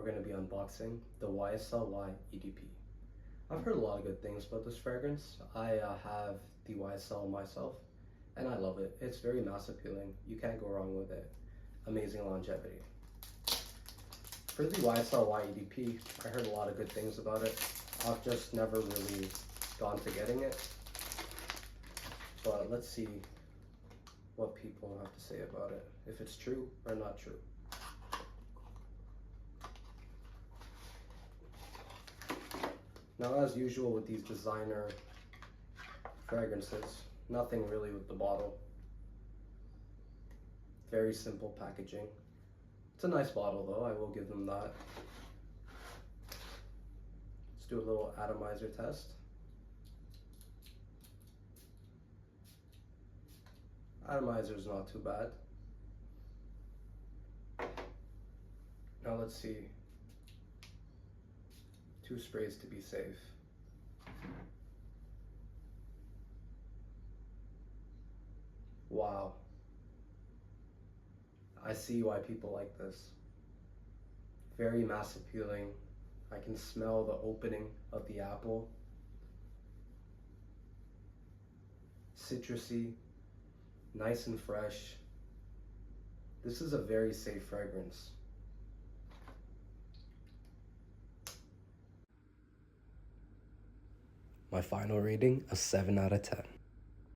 we're going to be unboxing the YSL Y EDP. I've heard a lot of good things about this fragrance. I have the YSL myself, and I love it. It's very mass appealing. You can't go wrong with it. Amazing longevity. For the YSL Y EDP, I heard a lot of good things about it. I've just never really gone to getting it. But let's see what people have to say about it, if it's true or not true. Now, as usual with these designer fragrances, nothing really with the bottle. Very simple packaging. It's a nice bottle though, I will give them that. Let's do a little atomizer test. Atomizer is not too bad. Now let's see. 2 sprays to be safe. Wow. I see why people like this. Very mass appealing. I can smell the opening of the apple. Citrusy, nice and fresh. This is a very safe fragrance. My final rating, a 7 out of 10.